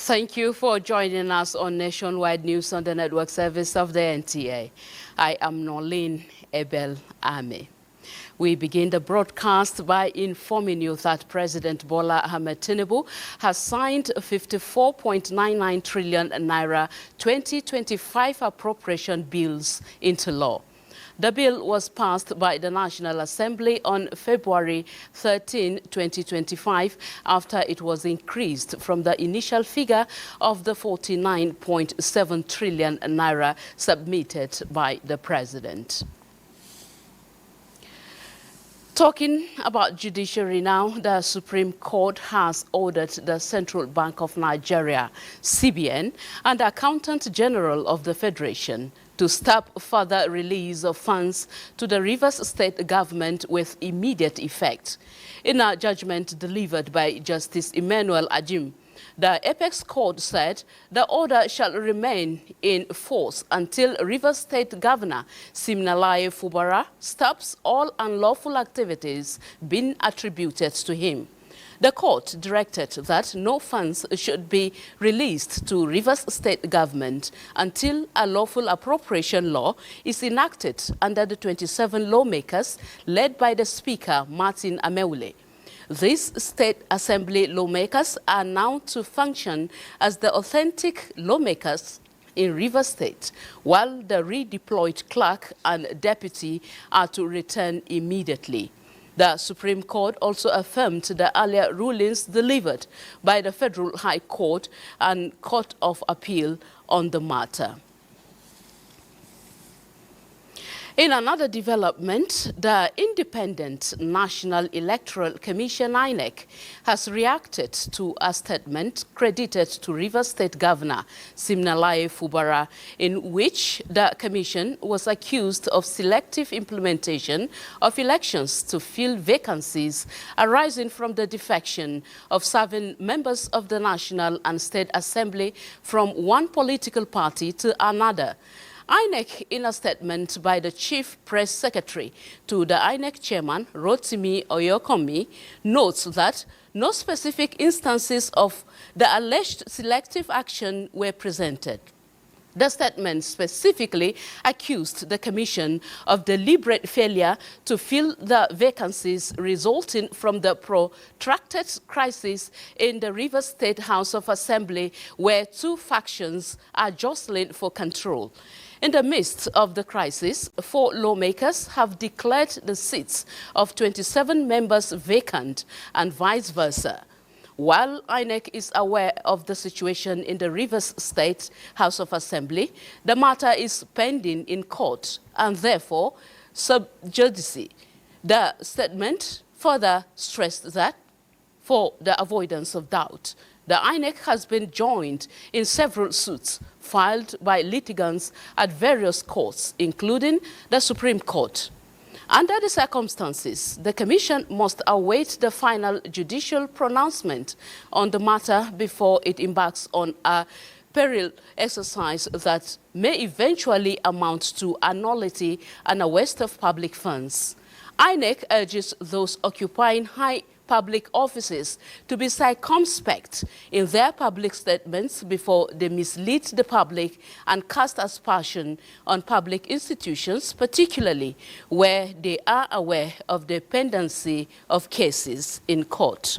Thank you for joining us on Nationwide News on the Network Service of the NTA. I am Nolene Ebel Ame. We begin the broadcast by informing you that President Bola Ahmed Tinubu has signed 54.99 trillion naira 2025 appropriation bills into law. The bill was passed by the National Assembly on February 13, 2025, after it was increased from the initial figure of the 49.7 trillion naira submitted by the President. Talking about judiciary now, the Supreme Court has ordered the Central Bank of Nigeria, CBN, and the Accountant General of the Federation to stop further release of funds to the Rivers State government with immediate effect. In a judgment delivered by Justice Emmanuel Ajim, the Apex Court said the order shall remain in force until Rivers State Governor Siminalayi Fubara stops all unlawful activities being attributed to him. The court directed that no funds should be released to Rivers State government until a lawful appropriation law is enacted under the 27 lawmakers led by the Speaker, Martin Amaewhule. These State Assembly lawmakers are now to function as the authentic lawmakers in Rivers State, while the redeployed clerk and deputy are to return immediately. The Supreme Court also affirmed the earlier rulings delivered by the Federal High Court and Court of Appeal on the matter. In another development, the Independent National Electoral Commission, INEC, has reacted to a statement credited to Rivers State Governor Siminalayi Fubara, in which the commission was accused of selective implementation of elections to fill vacancies arising from the defection of serving members of the National and State Assembly from one political party to another. INEC, in a statement by the Chief Press Secretary to the INEC Chairman, Rotimi Oyokomi, notes that no specific instances of the alleged selective action were presented. The statement specifically accused the Commission of deliberate failure to fill the vacancies resulting from the protracted crisis in the Rivers State House of Assembly, where two factions are jostling for control. In the midst of the crisis, 4 lawmakers have declared the seats of 27 members vacant and vice versa. While INEC is aware of the situation in the Rivers State House of Assembly, the matter is pending in court and therefore sub judice. The statement further stressed that, for the avoidance of doubt, the INEC has been joined in several suits filed by litigants at various courts, including the Supreme Court. Under the circumstances, the Commission must await the final judicial pronouncement on the matter before it embarks on a peril exercise that may eventually amount to a nullity and a waste of public funds. INEC urges those occupying high public offices to be circumspect in their public statements before they mislead the public and cast aspersion on public institutions, particularly where they are aware of the pendency of cases in court.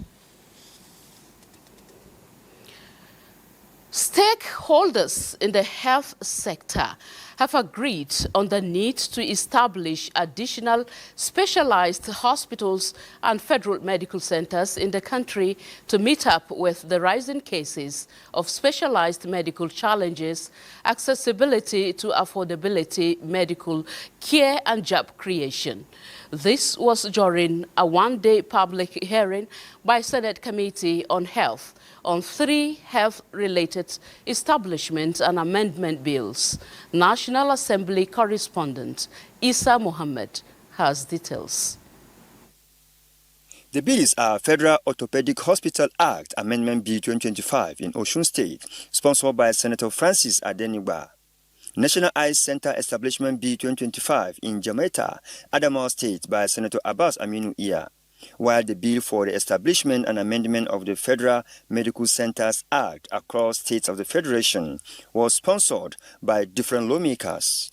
Stakeholders in the health sector have agreed on the need to establish additional specialized hospitals and federal medical centers in the country to meet up with the rising cases of specialized medical challenges, accessibility to affordability, medical care and job creation. This was during a one-day public hearing by Senate Committee on Health on 3 health-related establishment and amendment bills. National Assembly correspondent Isa Mohammed has details. The bills are Federal Orthopedic Hospital Act Amendment Bill 2025 in Osun State, sponsored by Senator Francis Adenigba. National Eye Center Establishment Bill 2025 in Jamaica, Adamawa State by Senator Abbas Aminu Iya, while the bill for the establishment and amendment of the Federal Medical Centers Act across states of the Federation was sponsored by different lawmakers.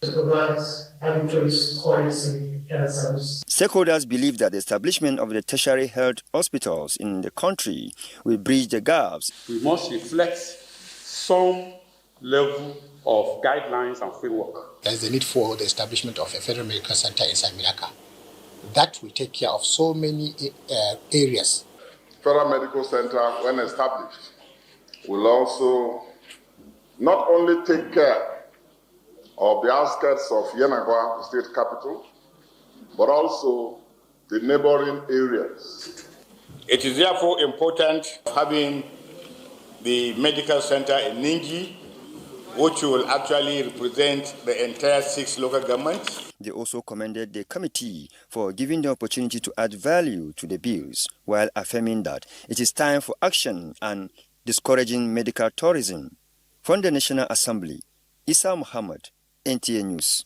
Stakeholders believe that the establishment of the tertiary health hospitals in the country will bridge the gaps. We must reflect some level of guidelines and framework. There is the need for the establishment of a federal medical center inside Minaka. That will take care of so many areas. Federal Medical Center, when established, will also not only take care of the outskirts of Yenagoa, the state capital, but also the neighboring areas. It is therefore important having the medical center in Ningi, which will actually represent the entire 6 local governments. They also commended the committee for giving the opportunity to add value to the bills, while affirming that it is time for action and discouraging medical tourism. From the National Assembly, Isa Muhammad, NTA News.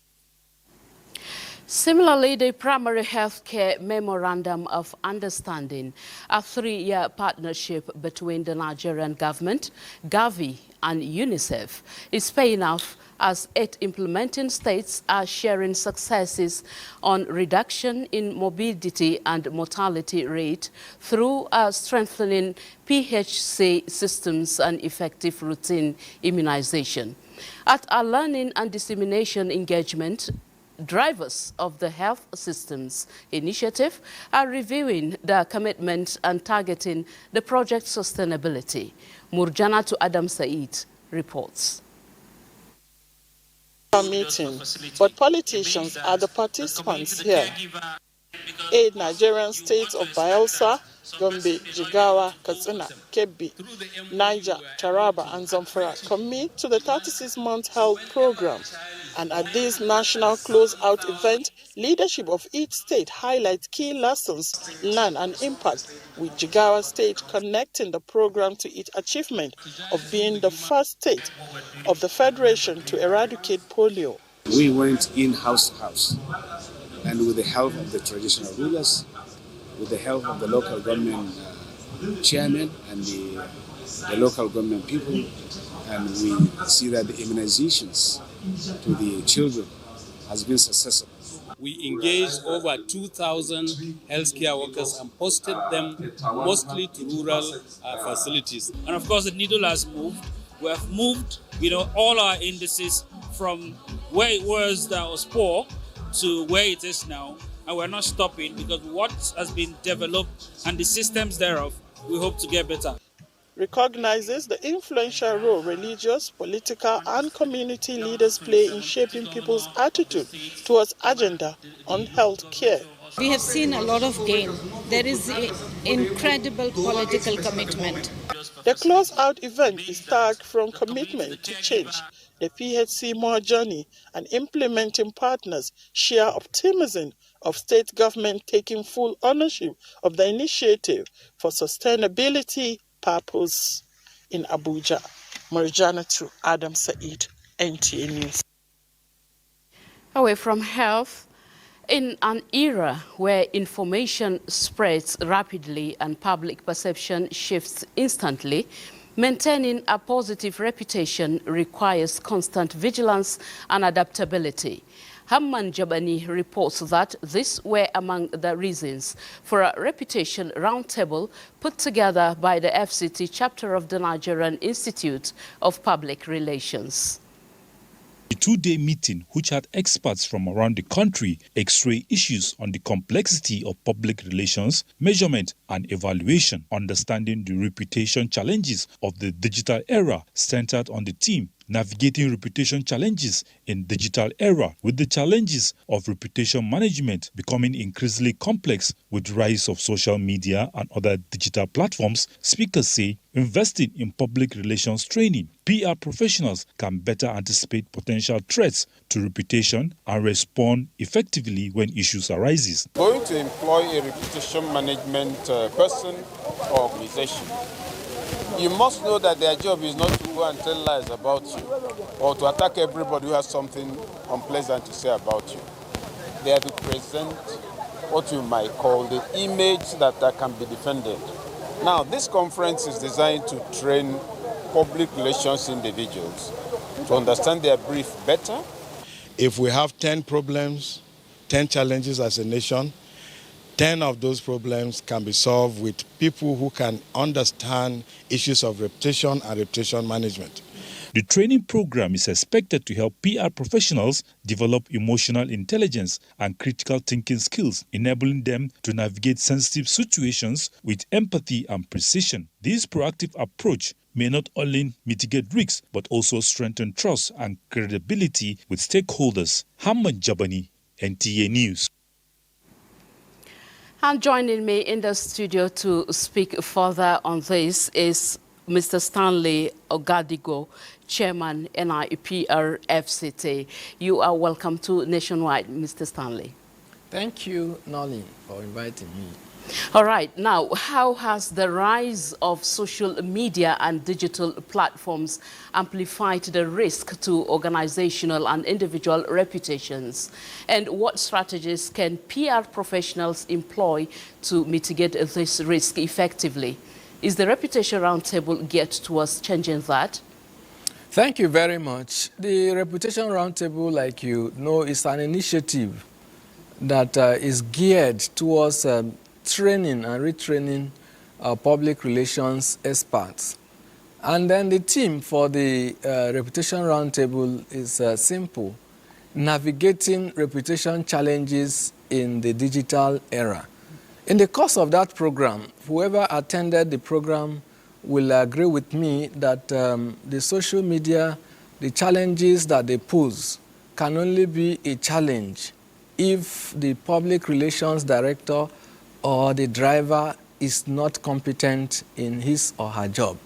Similarly, the Primary Healthcare Memorandum of Understanding, a 3-year partnership between the Nigerian government, Gavi, and UNICEF, is paying off as 8 implementing states are sharing successes on reduction in morbidity and mortality rate through strengthening PHC systems and effective routine immunization. At a learning and dissemination engagement, drivers of the health systems initiative are reviewing their commitment and targeting the project's sustainability. Murjana to Adam Said reports. Meeting, but politicians are the participants here. 8 Nigerian states of Bayelsa, Gombe, Jigawa, Katsina, Kebbi, Niger, Taraba, and Zamfara commit to the 36-month health program. And at this national closeout event, leadership of each state highlights key lessons learned and impact, with Jigawa State connecting the program to its achievement of being the first state of the Federation to eradicate polio. We went in house to house, and with the help of the traditional rulers, with the help of the local government chairman and the local government people, and we see that the immunizations to the children has been successful. We engaged over 2,000 healthcare workers and posted them mostly to rural facilities. And of course, the needle has moved. We have moved, all our indices from where it was that was poor to where it is now. And we're not stopping, because what has been developed and the systems thereof, we hope to get better. Recognizes the influential role religious, political, and community leaders play in shaping people's attitude towards agenda on health care. We have seen a lot of gain. There is incredible political commitment. The closeout event is tagged from commitment to change. The PHC More Journey and implementing partners share optimism of state government taking full ownership of the initiative for sustainability purpose in Abuja. Marjana to Adam Said, NTA News. Away from health, in an era where information spreads rapidly and public perception shifts instantly, maintaining a positive reputation requires constant vigilance and adaptability. Hamman Jabani reports that these were among the reasons for a reputation roundtable put together by the FCT chapter of the Nigerian Institute of Public Relations. A two-day meeting which had experts from around the country x-ray issues on the complexity of public relations, measurement and evaluation, understanding the reputation challenges of the digital era, centered on the theme navigating reputation challenges in digital era, with the challenges of reputation management becoming increasingly complex with the rise of social media and other digital platforms. Speakers say investing in public relations training, PR professionals can better anticipate potential threats to reputation and respond effectively when issues arise. Going to employ a reputation management person or organization, you must know that their job is not to go and tell lies about you or to attack everybody who has something unpleasant to say about you. They are to present what you might call the image that can be defended. Now, this conference is designed to train public relations individuals to understand their brief better. If we have 10 problems, 10 challenges as a nation, 10 of those problems can be solved with people who can understand issues of reputation and reputation management. The training program is expected to help PR professionals develop emotional intelligence and critical thinking skills, enabling them to navigate sensitive situations with empathy and precision. This proactive approach may not only mitigate risks, but also strengthen trust and credibility with stakeholders. Hamman Jabani, NTA News. And joining me in the studio to speak further on this is Mr. Stanley Ogadigo, Chairman, NIPR FCT. You are welcome to Nationwide, Mr. Stanley. Thank you, Nolly, for inviting me. All right. Now, how has the rise of social media and digital platforms amplified the risk to organizational and individual reputations? And what strategies can PR professionals employ to mitigate this risk effectively? Is the Reputation Roundtable geared towards changing that? Thank you very much. The Reputation Roundtable, like you know, is an initiative that is geared towards training and retraining public relations experts. And then the theme for the Reputation Roundtable is simple: navigating reputation challenges in the digital era. In the course of that program, whoever attended the program will agree with me that the social media, the challenges that they pose can only be a challenge if the public relations director or the driver is not competent in his or her job.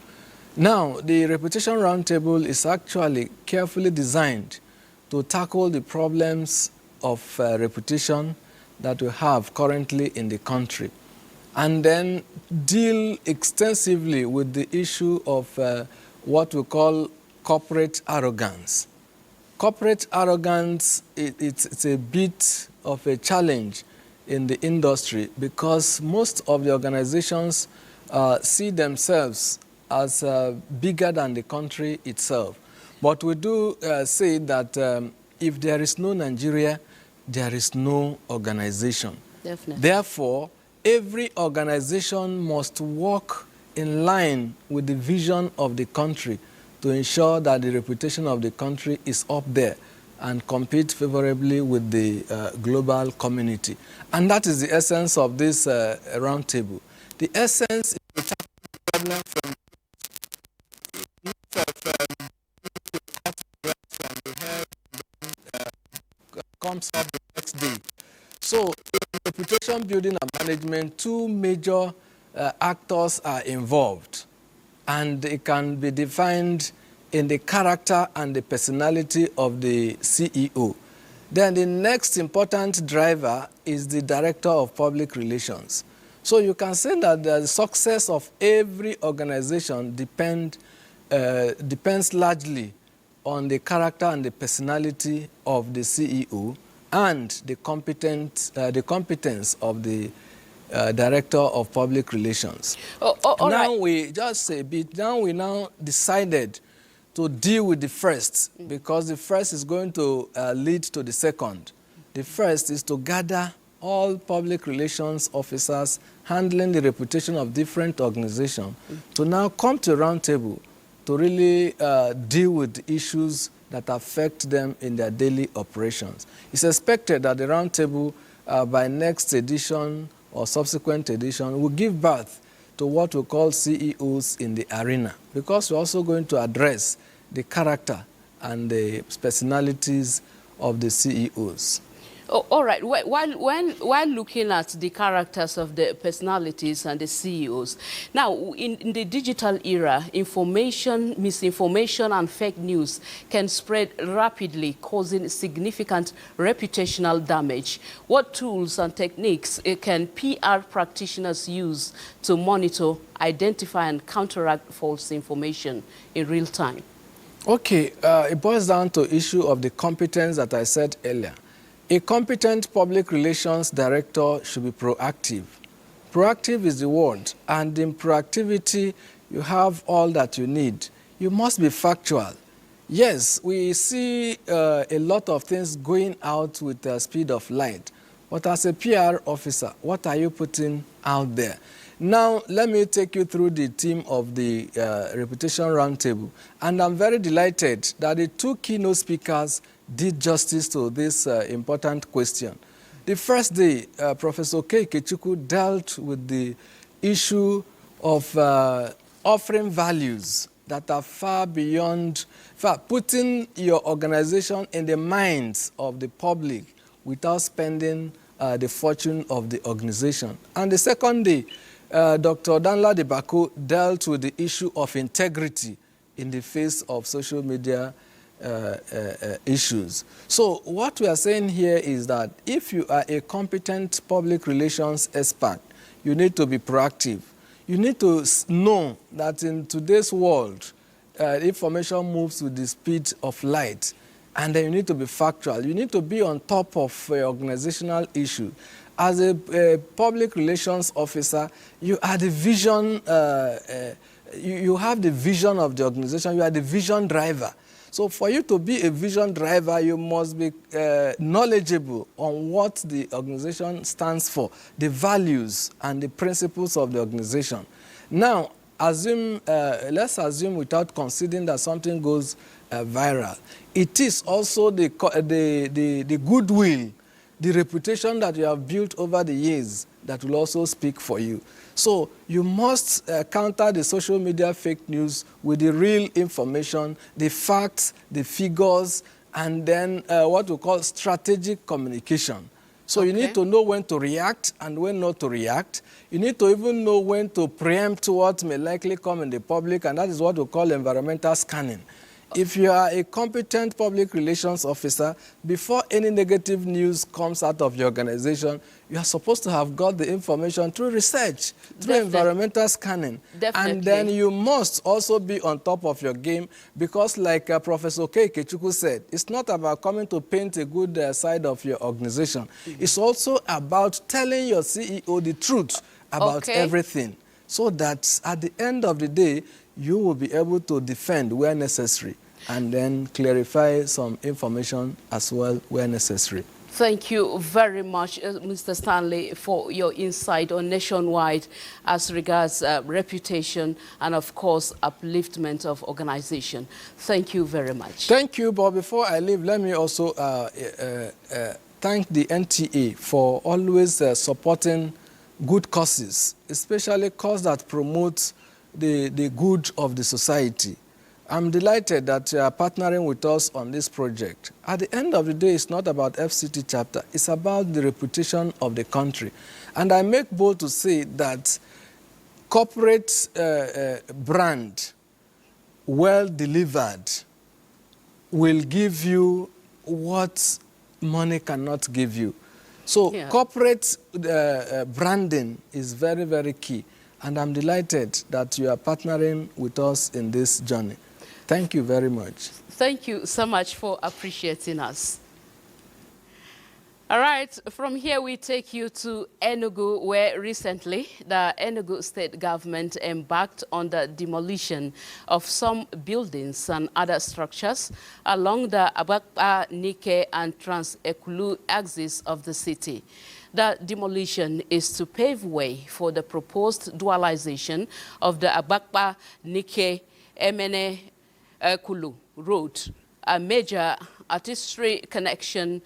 Now, the Reputation Roundtable is actually carefully designed to tackle the problems of reputation that we have currently in the country, and then deal extensively with the issue of what we call corporate arrogance. Corporate arrogance, it's a bit of a challenge in the industry because most of the organizations see themselves as bigger than the country itself. But we do say that if there is no Nigeria, there is no organization. Definitely. Therefore, every organization must work in line with the vision of the country to ensure that the reputation of the country is up there and compete favorably with the global community. And that is the essence of this roundtable. The essence is to tackle the problem from comes up the next day. So in reputation building and management, two major actors are involved, and it can be defined in the character and the personality of the CEO. Then the next important driver is the Director of Public Relations. So you can say that the success of every organization depends largely on the character and the personality of the CEO and the competence of the Director of Public Relations. We decided to deal with the first, because the first is going to lead to the second. The first is to gather all public relations officers handling the reputation of different organizations to now come to a round table to really deal with issues that affect them in their daily operations. It's expected that the round table by next edition or subsequent edition will give birth to what we call CEOs in the arena, because we're also going to address the character and the personalities of the CEOs. Oh, all right. While looking at the characters of the personalities and the CEOs, now in the digital era, information, misinformation, and fake news can spread rapidly, causing significant reputational damage. What tools and techniques can PR practitioners use to monitor, identify, and counteract false information in real time? Okay, it boils down to issue of the competence that I said earlier. A competent public relations director should be proactive. Proactive is the word, and in proactivity, you have all that you need. You must be factual. Yes, we see a lot of things going out with the speed of light, but as a PR officer, what are you putting out there? Now, let me take you through the theme of the Reputation Roundtable, and I'm very delighted that the two keynote speakers did justice to this important question. The first day, Professor K. Ikechukwu dealt with the issue of offering values that are far beyond, putting your organization in the minds of the public without spending the fortune of the organization. And the second day, Dr. Danla Debako dealt with the issue of integrity in the face of social media issues. So what we are saying here is that if you are a competent public relations expert, you need to be proactive. You need to know that in today's world, information moves with the speed of light, and then you need to be factual. You need to be on top of organizational issue. As a public relations officer, you are the vision, you have the vision of the organization, you are the vision driver. So for you to be a vision driver, you must be knowledgeable on what the organization stands for, the values and the principles of the organization. Now, let's assume without considering that something goes viral. It is also the goodwill, the reputation that you have built over the years that will also speak for you. So you must counter the social media fake news with the real information, the facts, the figures, and then what we call strategic communication. So you need to know when to react and when not to react. You need to even know when to preempt what may likely come in the public, and that is what we call environmental scanning. If you are a competent public relations officer, before any negative news comes out of your organization, you are supposed to have got the information through research, through environmental scanning. Definitely. And then you must also be on top of your game, because like Professor K. Ikechukwu said, it's not about coming to paint a good side of your organization. It's also about telling your CEO the truth about everything, so that at the end of the day, you will be able to defend where necessary and then clarify some information as well where necessary. Thank you very much, Mr. Stanley, for your insight on nationwide as regards reputation and, of course, upliftment of organization. Thank you very much. Thank you, but before I leave, let me also thank the NTA for always supporting good causes, especially causes that promote the good of the society. I'm delighted that you are partnering with us on this project. At the end of the day, it's not about FCT chapter, it's about the reputation of the country. And I make bold to say that corporate brand, well delivered, will give you what money cannot give you. So corporate branding is very, very key. And I'm delighted that you are partnering with us in this journey. Thank you very much. Thank you so much for appreciating us. All right, from here we take you to Enugu, where recently the Enugu state government embarked on the demolition of some buildings and other structures along the Abakpa, Nike and Trans-Ekulu axis of the city. The demolition is to pave way for the proposed dualization of the Abakpa, Nike, Emene, Ekulu road, a major artistry connection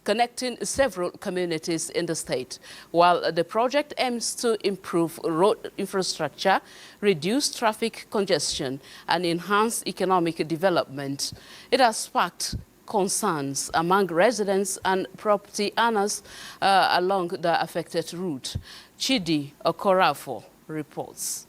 connecting several communities in the state. While the project aims to improve road infrastructure, reduce traffic congestion, and enhance economic development, it has sparked concerns among residents and property owners along the affected route. Chidi Okorafo reports.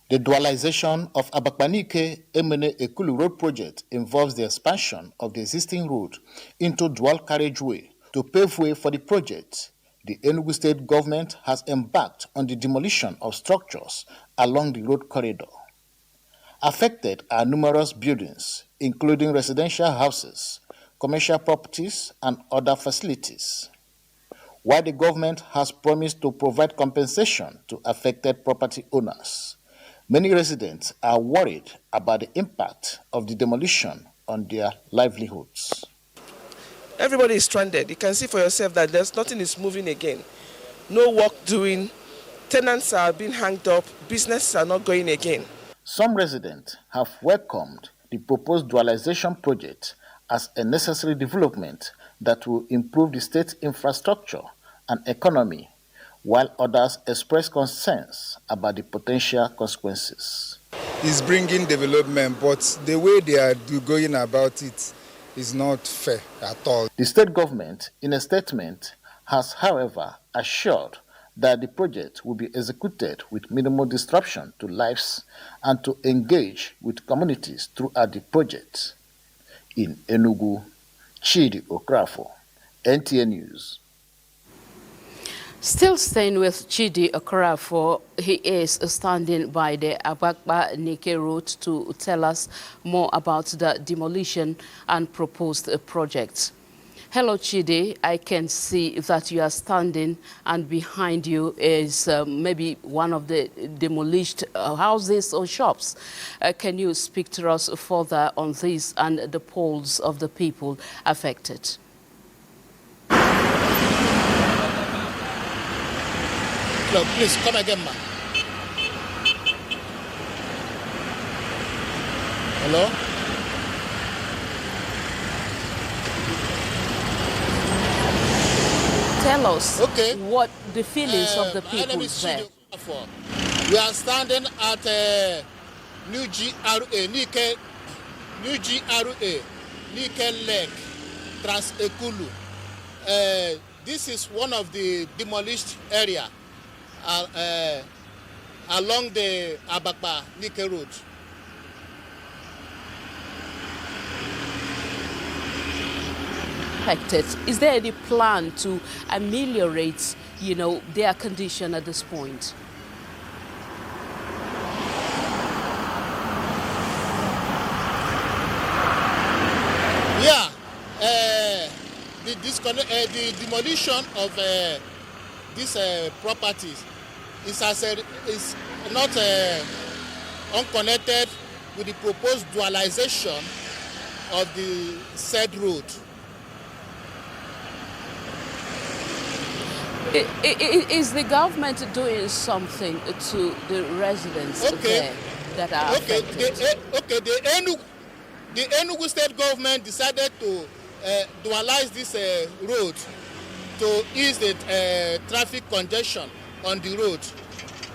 The dualization of Abakpanike Emene Ekulu Road project involves the expansion of the existing road into dual carriageway. To pave way for the project, the Enugu state government has embarked on the demolition of structures along the road corridor. Affected are numerous buildings, including residential houses, commercial properties, and other facilities. While the government has promised to provide compensation to affected property owners, many residents are worried about the impact of the demolition on their livelihoods. Everybody is stranded. You can see for yourself that nothing is moving again. No work doing, tenants are being hanged up, businesses are not going again. Some residents have welcomed the proposed dualization project as a necessary development that will improve the state's infrastructure and economy, while others express concerns about the potential consequences. It's bringing development, but the way they are going about it is not fair at all. The state government, in a statement, has, however, assured that the project will be executed with minimal disruption to lives and to engage with communities throughout the project. In Enugu, Chidi Okrafo, NTA News. Still staying with Chidi Okorafo, he is standing by the Abakpa Nike road to tell us more about the demolition and proposed projects. Hello, Chidi. I can see that you are standing, and behind you is maybe one of the demolished houses or shops. Can you speak to us further on this and the polls of the people affected? No, please come again, ma. Hello? Tell us what the feelings of the people there. We are standing at New GRA, Nike Lake, Trans-Ekulu. This is one of the demolished area along the Abakpa Nike road. Is there any plan to ameliorate, their condition at this point? Yeah, the demolition of these properties is not unconnected with the proposed dualization of the said road. Is the government doing something to the residents there that are affected? The Enugu state government decided to dualize this road to ease the traffic congestion on the road.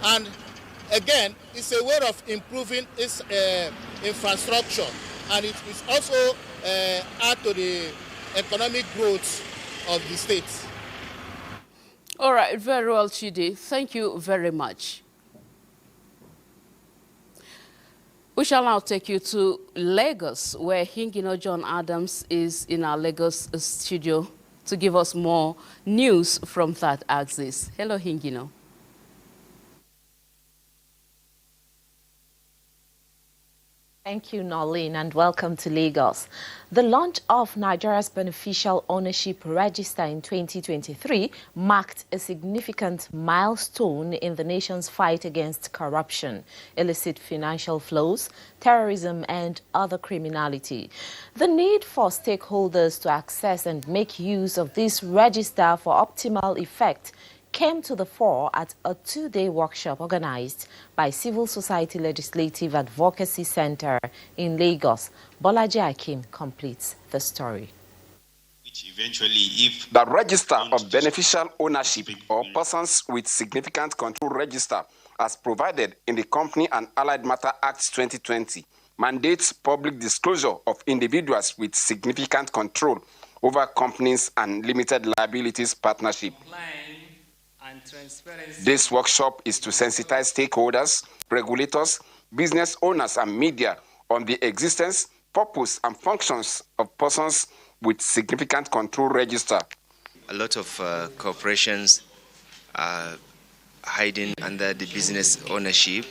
And again, it's a way of improving its infrastructure, and it is also add to the economic growth of the state. All right, very well, Chidi. Thank you very much. We shall now take you to Lagos, where Hingino John Adams is in our Lagos studio to give us more news from that axis. Hello, Hingino. Thank you, Nolene, and welcome to Lagos. The launch of Nigeria's Beneficial Ownership Register in 2023 marked a significant milestone in the nation's fight against corruption, illicit financial flows, terrorism, and other criminality. The need for stakeholders to access and make use of this register for optimal effect came to the fore at a two-day workshop organized by Civil Society Legislative Advocacy Center in Lagos. Bolaji Akim completes the story. The Register of Beneficial Ownership or Persons with Significant Control Register, as provided in the Company and Allied Matter Act 2020, mandates public disclosure of individuals with significant control over companies and limited liabilities partnership. This workshop is to sensitize stakeholders, regulators, business owners, and media on the existence, purpose, and functions of persons with significant control register. A lot of corporations are hiding under the business ownership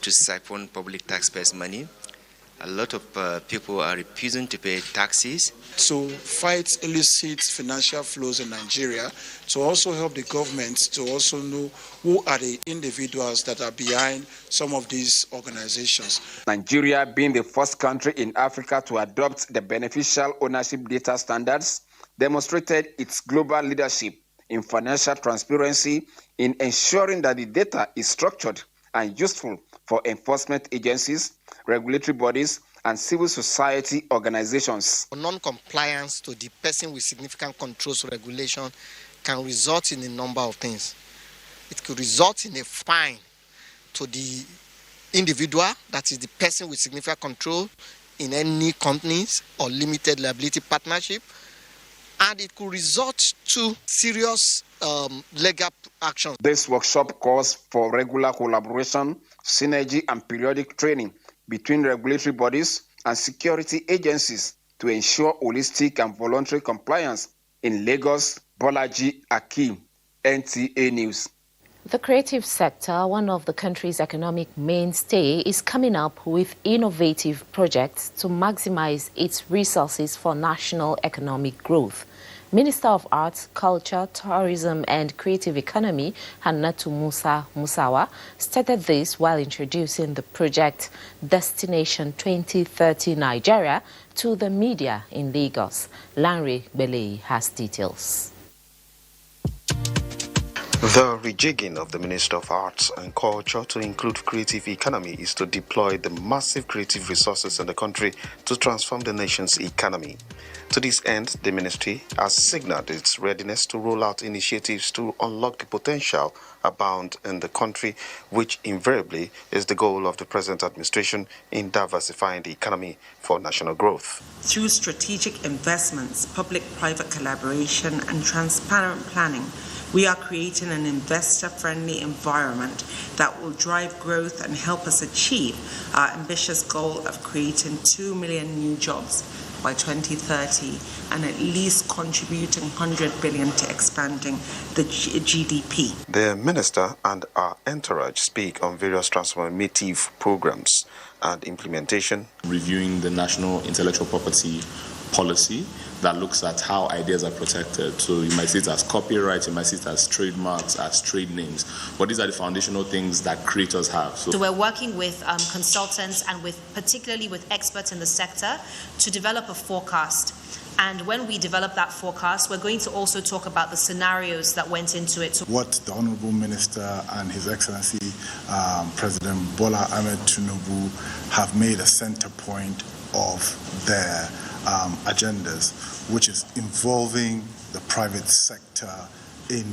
to siphon public taxpayers' money. A lot of people are refusing to pay taxes. To fight illicit financial flows in Nigeria, to also help the government to also know who are the individuals that are behind some of these organizations. Nigeria, being the first country in Africa to adopt the beneficial ownership data standards, demonstrated its global leadership in financial transparency in ensuring that the data is structured and useful for enforcement agencies, regulatory bodies, and civil society organizations. Non-compliance to the person with significant controls regulation can result in a number of things. It could result in a fine to the individual, that is the person with significant control in any companies or limited liability partnership, and it could result to serious legal action. This workshop calls for regular collaboration, synergy, and periodic training between regulatory bodies and security agencies to ensure holistic and voluntary compliance. In Lagos, Bolaji Akim, NTA News. The creative sector, one of the country's economic mainstay, is coming up with innovative projects to maximize its resources for national economic growth. Minister of Arts, Culture, Tourism and Creative Economy, Hannatu Musawa, stated this while introducing the project Destination 2030 Nigeria to the media in Lagos. Lanre Belei has details. The rejigging of the Minister of Arts and Culture to include creative economy is to deploy the massive creative resources in the country to transform the nation's economy. To this end, the ministry has signaled its readiness to roll out initiatives to unlock the potential abound in the country, which invariably is the goal of the present administration in diversifying the economy for national growth. Through strategic investments, public-private collaboration and transparent planning, we are creating an investor-friendly environment that will drive growth and help us achieve our ambitious goal of creating 2 million new jobs by 2030 and at least contributing 100 billion to expanding the GDP. The minister and our entourage speak on various transformative programs and implementation. Reviewing the national intellectual property policy that looks at how ideas are protected. So you might see it as copyright, you might see it as trademarks, as trade names. But these are the foundational things that creators have. So we're working with consultants and particularly with experts in the sector to develop a forecast. And when we develop that forecast, we're going to also talk about the scenarios that went into it. What the Honorable Minister and His Excellency President Bola Ahmed Tinubu have made a center point of their agendas, which is involving the private sector in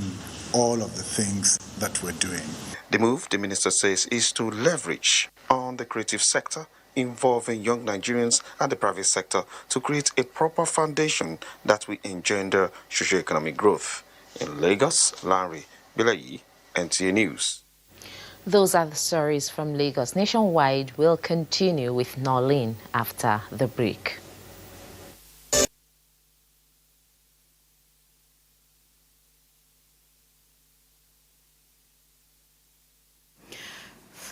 all of the things that we're doing. The move, the minister says, is to leverage on the creative sector, involving young Nigerians and the private sector to create a proper foundation that will engender socio-economic growth. In Lagos, Lanre Belei, NTA News. Those are the stories from Lagos. Nationwide will continue with Nolene after the break.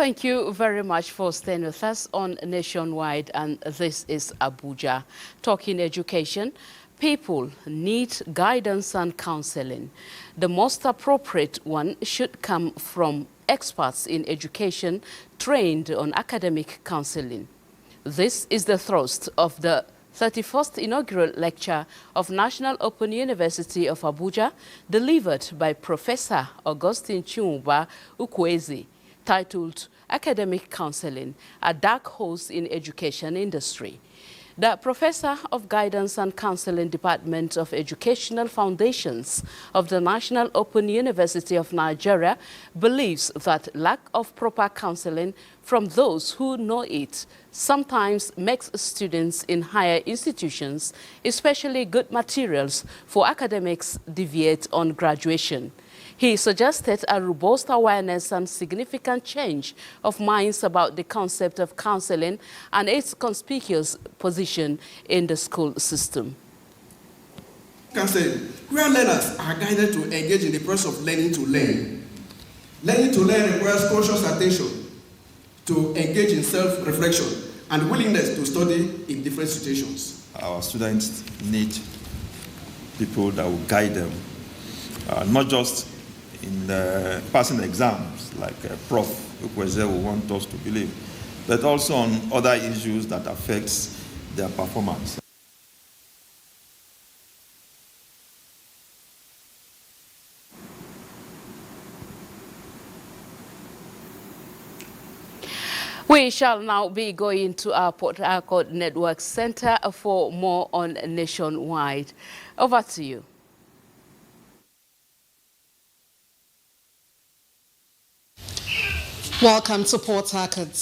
Thank you very much for staying with us on Nationwide, and this is Abuja. Talking education, people need guidance and counseling. The most appropriate one should come from experts in education trained on academic counseling. This is the thrust of the 31st inaugural lecture of National Open University of Abuja, delivered by Professor Augustine Chumba Ukwezi, titled Academic Counseling, a Dark Horse in Education Industry. The Professor of Guidance and Counseling Department of Educational Foundations of the National Open University of Nigeria believes that lack of proper counseling from those who know it sometimes makes students in higher institutions, especially good materials for academics, deviate on graduation. He suggested a robust awareness and significant change of minds about the concept of counseling and its conspicuous position in the school system. Counseling, where learners are guided to engage in the process of learning to learn. Learning to learn requires conscious attention to engage in self-reflection and willingness to study in different situations. Our students need people that will guide them, not just in passing exams, like Prof. Ukweze will want us to believe, but also on other issues that affects their performance. We shall now be going to our Port Harcourt Network Center for more on Nationwide. Over to you. Welcome to Port Harcourt.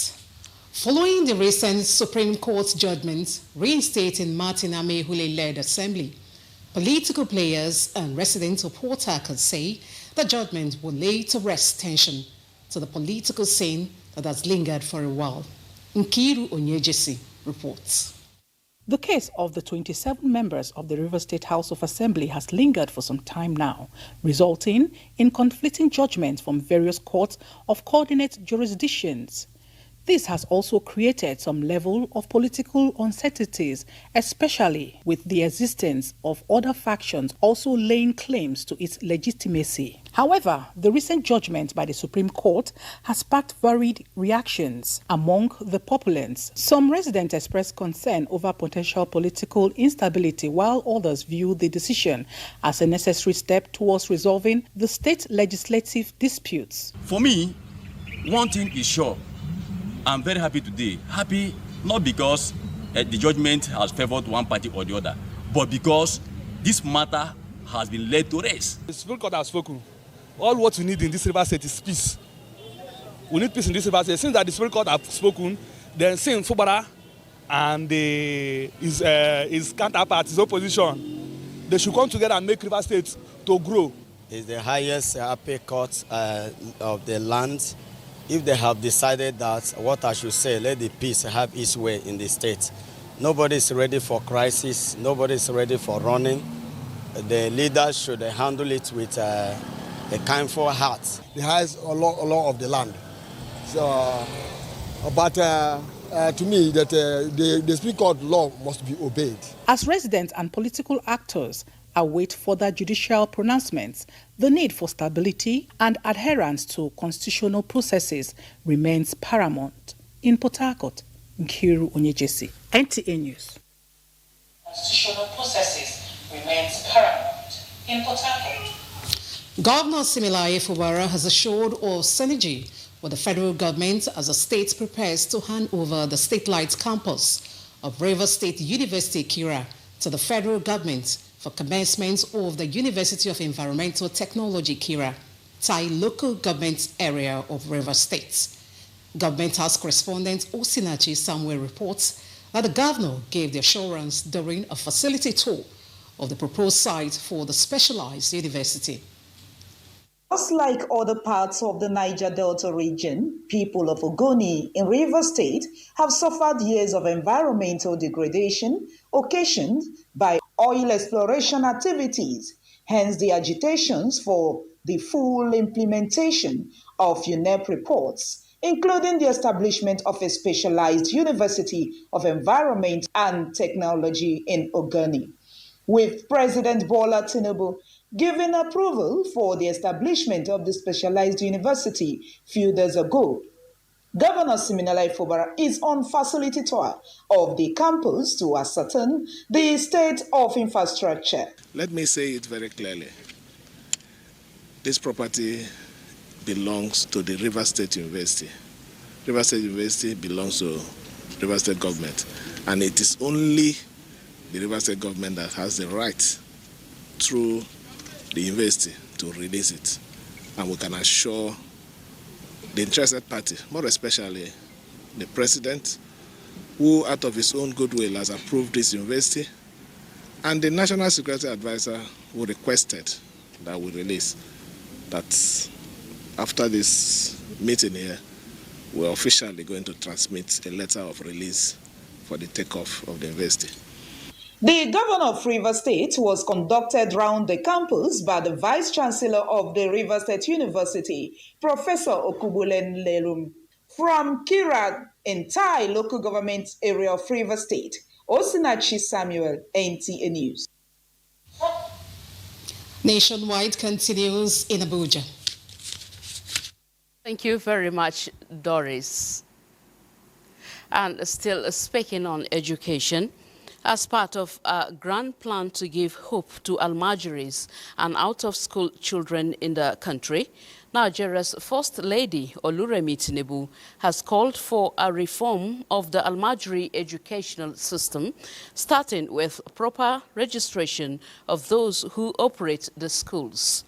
Following the recent Supreme Court judgment reinstating Martin Amehule-led assembly, political players and residents of Port Harcourt say the judgment will lay to rest tension to the political scene that has lingered for a while. Nkiru Onyejesi reports. The case of the 27 members of the Rivers State House of Assembly has lingered for some time now, resulting in conflicting judgments from various courts of coordinate jurisdictions. This has also created some level of political uncertainties, especially with the existence of other factions also laying claims to its legitimacy. However, the recent judgment by the Supreme Court has sparked varied reactions among the populace. Some residents expressed concern over potential political instability, while others view the decision as a necessary step towards resolving the state legislative disputes. For me, one thing is sure. I'm very happy today. Happy not because the judgment has favored one party or the other, but because this matter has been led to rest. The Supreme Court has spoken. All what we need in this River State is peace. We need peace in this River State. Since that the Supreme Court has spoken, then since Fubara and his counterpart, his opposition, they should come together and make River State to grow. It's the highest appellate court of the land. If they have decided that, what I should say, let the peace have its way in the state. Nobody is ready for crisis. Nobody is ready for running. The leaders should handle it with a kindful heart. The highest law of the land. So, but to me, that the Supreme Court law must be obeyed. As residents and political actors await further judicial pronouncements, the need for stability and adherence to constitutional processes remains paramount. In Port Harcourt, Nkiru Onyejesi, NTA News. Constitutional processes remains paramount. In Port Harcourt, Governor Similaye Fubara has assured of synergy with the federal government as the state prepares to hand over the State-Light campus of Rivers State University, Kira, to the federal government for commencement of the University of Environmental Technology, Kira, Tai local government area of Rivers State. Government House correspondent Osinachi Samuel reports that the governor gave the assurance during a facility tour of the proposed site for the specialized university. Just like other parts of the Niger Delta region, people of Ogoni in Rivers State have suffered years of environmental degradation occasioned by oil exploration activities, hence the agitations for the full implementation of UNEP reports including the establishment of a specialized University of Environment and Technology in Ogoni. With President Bola Tinubu giving approval for the establishment of the specialized university few days ago, Governor Siminalayi Fubara is on facility tour of the campus to ascertain the state of infrastructure. Let me say it very clearly. This property belongs to the Rivers State University. Rivers State University belongs to Rivers State government, and it is only the Rivers State government that has the right through the university to release it. And we can assure the interested party, more especially the president, who out of his own goodwill has approved this university, and the National Security Advisor who requested that we release, that after this meeting here, we're officially going to transmit a letter of release for the takeoff of the university. The governor of Rivers State was conducted round the campus by the Vice Chancellor of the Rivers State University, Professor Okubulen Lerum. From Kira, entire local government area of Rivers State, Osinachi Samuel, NTA News. Nationwide continues in Abuja. Thank you very much, Doris. And still speaking on education, as part of a grand plan to give hope to Almajiris and out-of-school children in the country, Nigeria's First Lady, Oluremi Tinubu, has called for a reform of the Almajiri educational system, starting with proper registration of those who operate the schools.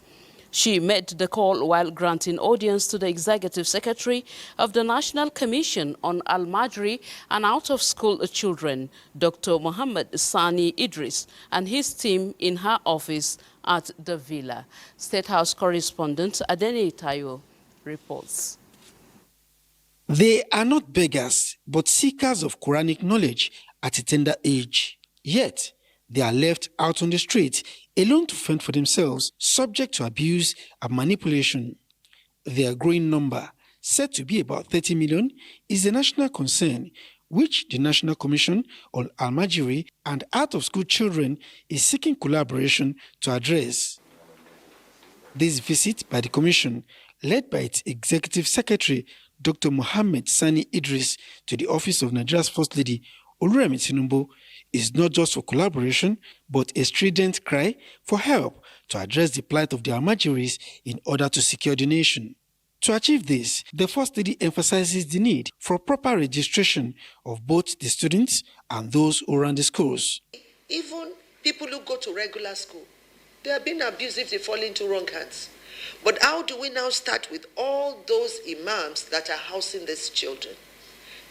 She made the call while granting audience to the Executive Secretary of the National Commission on Almajiri and Out-of-School Children, Dr. Mohammed Sani Idris, and his team in her office at the Villa. State House correspondent Adeni Tayo reports. They are not beggars, but seekers of Quranic knowledge at a tender age. Yet, they are left out on the street, alone to fend for themselves, subject to abuse and manipulation. Their growing number, said to be about 30 million, is a national concern, which the National Commission on Almajiri and Out-of-School Children is seeking collaboration to address. This visit by the Commission, led by its Executive Secretary, Dr. Mohammed Sani Idris, to the office of Nigeria's First Lady, Oluremi Tinubu, is not just for collaboration, but a strident cry for help to address the plight of the Almajiris in order to secure the nation. To achieve this, the First Lady emphasizes the need for proper registration of both the students and those who run the schools. Even people who go to regular school, they are being abused if they fall into wrong hands. But how do we now start with all those imams that are housing these children?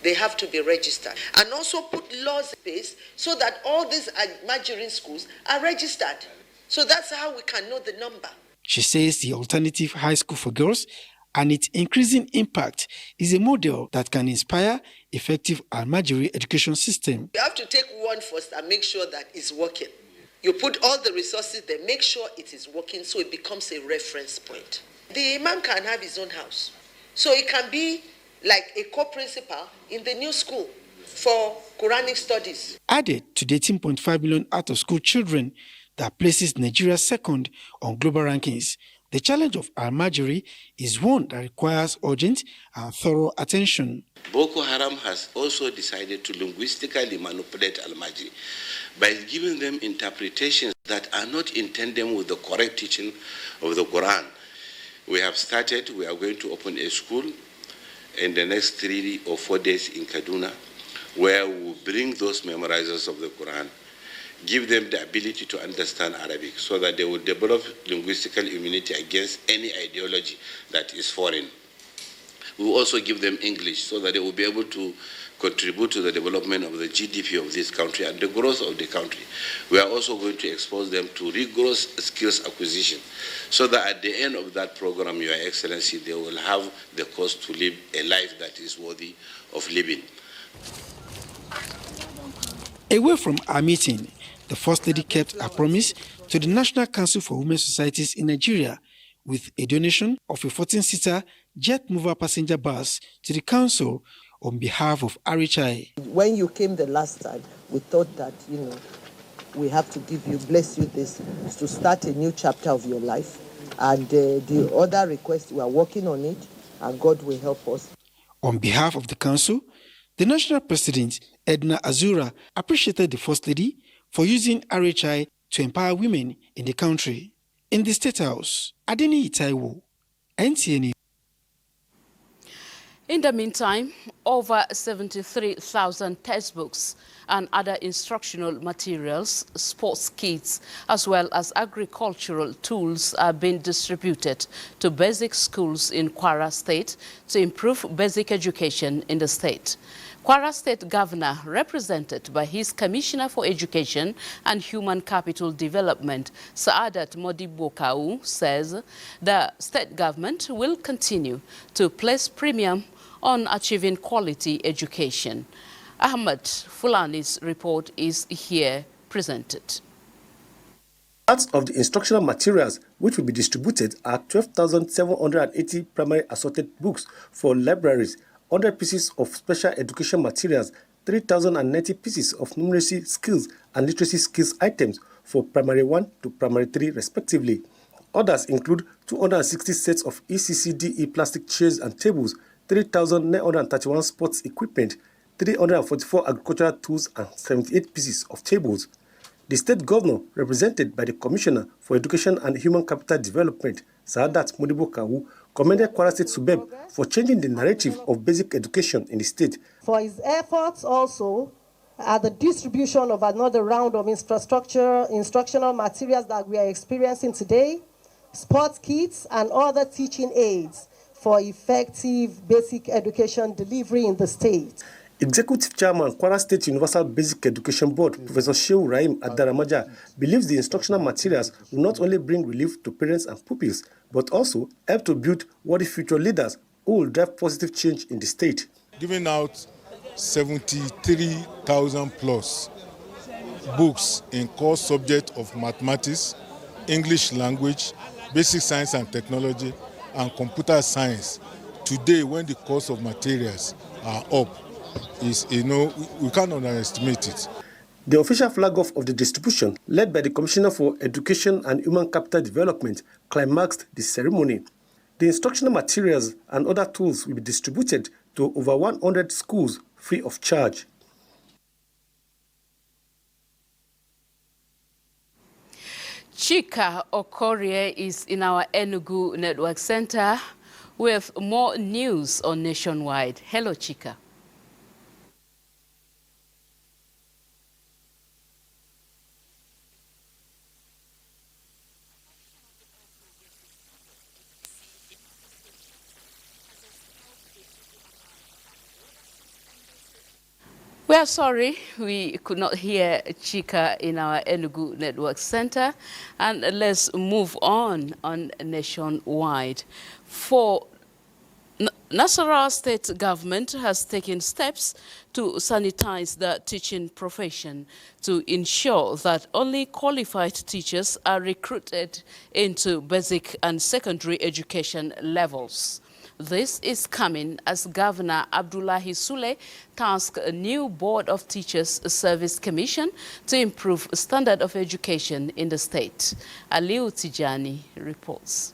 They have to be registered, and also put laws in place so that all these Nigerian schools are registered. So that's how we can know the number. She says the alternative high school for girls and its increasing impact is a model that can inspire effective Almajiri education system. You have to take one first and make sure that it's working. You put all the resources there, make sure it is working so it becomes a reference point. The imam can have his own house. So it can be like a co-principal in the new school for Quranic studies. Added to the 18.5 million out-of-school children that places Nigeria second on global rankings, the challenge of Almajiri is one that requires urgent and thorough attention. Boko Haram has also decided to linguistically manipulate Almajiri by giving them interpretations that are not in tandem with the correct teaching of the Quran. We are going to open a school in the next 3 or 4 days in Kaduna, where we will bring those memorizers of the Quran, give them the ability to understand Arabic so that they will develop linguistical immunity against any ideology that is foreign. We will also give them English so that they will be able to contribute to the development of the GDP of this country and the growth of the country. We are also going to expose them to rigorous skills acquisition so that at the end of that program, Your Excellency, they will have the cause to live a life that is worthy of living. Away from our meeting, the First Lady kept a promise to the National Council for Women Societies in Nigeria, with a donation of a 14-seater jet mover passenger bus to the council on behalf of RHI. When you came the last time, we thought that, we have to bless you this to start a new chapter of your life. And the other request, we are working on it, and God will help us. On behalf of the council, the national president, Edna Azura, appreciated the First Lady for using RHI to empower women in the country. In the State House, Adeni Itaiwo, NTN. In the meantime, over 73,000 textbooks and other instructional materials, sports kits, as well as agricultural tools are being distributed to basic schools in Kwara State to improve basic education in the state. Kwara State Governor, represented by his Commissioner for Education and Human Capital Development, Saadat Modibo Kau, says the state government will continue to place premium on achieving quality education. Ahmed Fulani's report is here presented. Part of the instructional materials which will be distributed are 12,780 primary assorted books for libraries, 100 pieces of special education materials, 3,090 pieces of numeracy skills and literacy skills items for primary 1 to primary 3 respectively. Others include 260 sets of ECCDE plastic chairs and tables, 3,931 sports equipment, 344 agricultural tools and 78 pieces of tables. The state governor, represented by the Commissioner for Education and Human Capital Development, Saadat Modibo Kau, commended Kwara State Subeb for changing the narrative of basic education in the state. For his efforts also at the distribution of another round of instructional materials that we are experiencing today, sports kits and other teaching aids for effective basic education delivery in the state. Executive Chairman, Kwara State Universal Basic Education Board, Professor Shehu Rahim Adaramaja, believes the instructional materials will not only bring relief to parents and pupils, but also help to build worthy future leaders who will drive positive change in the state. Giving out 73,000 plus books in core subjects of mathematics, English language, basic science and technology, and computer science. Today, when the cost of materials are up, we can't underestimate it. The official flag-off of the distribution, led by the Commissioner for Education and Human Capital Development, climaxed the ceremony. The instructional materials and other tools will be distributed to over 100 schools free of charge. Chika Okorie is in our Enugu Network Center with more news on Nationwide. Hello, Chika. We are sorry we could not hear Chika in our Enugu Network Center, and let's move on Nationwide. For Nasarawa State Government has taken steps to sanitize the teaching profession to ensure that only qualified teachers are recruited into basic and secondary education levels. This is coming as Governor Abdullahi Sule tasked a new Board of Teachers Service Commission to improve standard of education in the state. Aliu Tijani reports.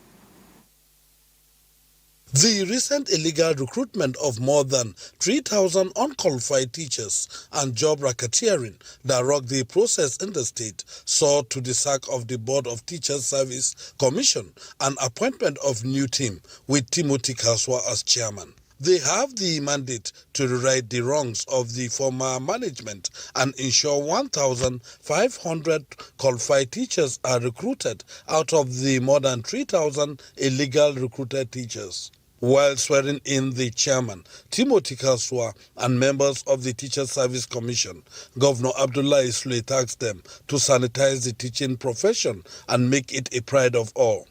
The recent illegal recruitment of more than 3,000 unqualified teachers and job racketeering that rocked the process in the state saw to the sack of the Board of Teachers Service Commission and appointment of new team with Timothy Kaswa as chairman. They have the mandate to rewrite the wrongs of the former management and ensure 1,500 qualified teachers are recruited out of the more than 3,000 illegal recruited teachers. While swearing in the chairman, Timothy Kaswa, and members of the Teacher Service Commission, Governor Abdullahi Sule tasked them to sanitize the teaching profession and make it a pride of all.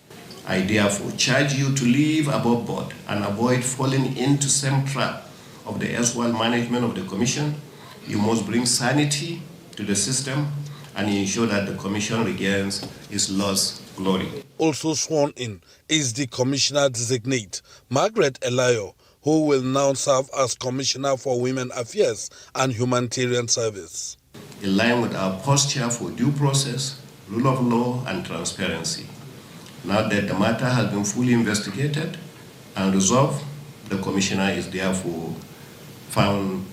I therefore charge you to live above board and avoid falling into same trap of the erstwhile management of the commission. You must bring sanity to the system and ensure that the commission regains its lost glory. Also sworn in is the Commissioner Designate, Margaret Elayo, who will now serve as Commissioner for Women Affairs and Humanitarian Service. In line with our posture for due process, rule of law, and transparency. Now that the matter has been fully investigated and resolved, the Commissioner is therefore found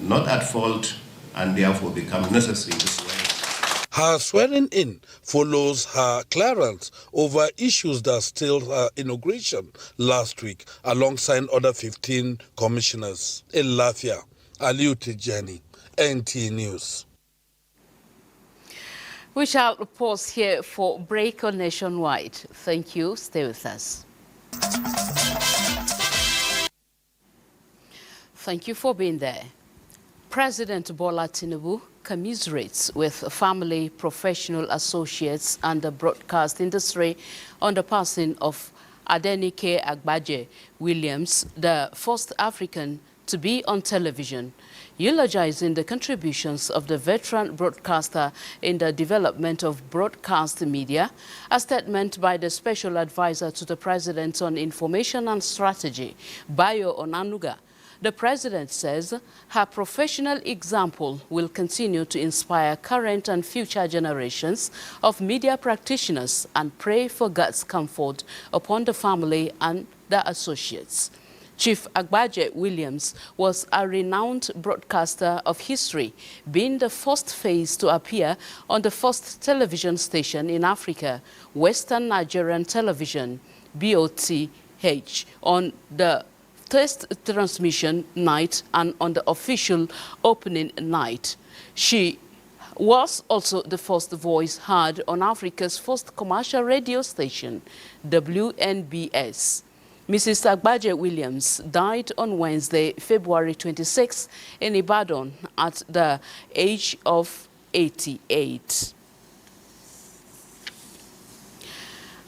not at fault and therefore become necessary to swear. Her swearing in follows her clearance over issues that stalled her inauguration last week alongside other 15 commissioners. In Lafia, Aliu Tijani, NT News. We shall pause here for break on Nationwide. Thank you. Stay with us. Thank you for being there. President Bola Tinubu commiserates with family, professional associates and the broadcast industry on the passing of Adenike Agbaje Williams, the first African to be on television, eulogizing the contributions of the veteran broadcaster in the development of broadcast media. A statement by the Special Advisor to the President on Information and Strategy, Bayo Onanuga. The President says her professional example will continue to inspire current and future generations of media practitioners and pray for God's comfort upon the family and the associates. Chief Agbaje Williams was a renowned broadcaster of history, being the first face to appear on the first television station in Africa, Western Nigerian Television, BOTH, on the test transmission night and on the official opening night. She was also the first voice heard on Africa's first commercial radio station, WNBS. Mrs. Agbaje Williams died on Wednesday, February 26, in Ibadan at the age of 88.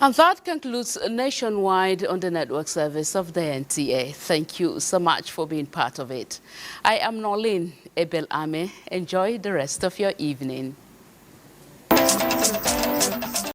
And that concludes Nationwide on the network service of the NTA. Thank you so much for being part of it. I am Nolin Ebel Ame. Enjoy the rest of your evening.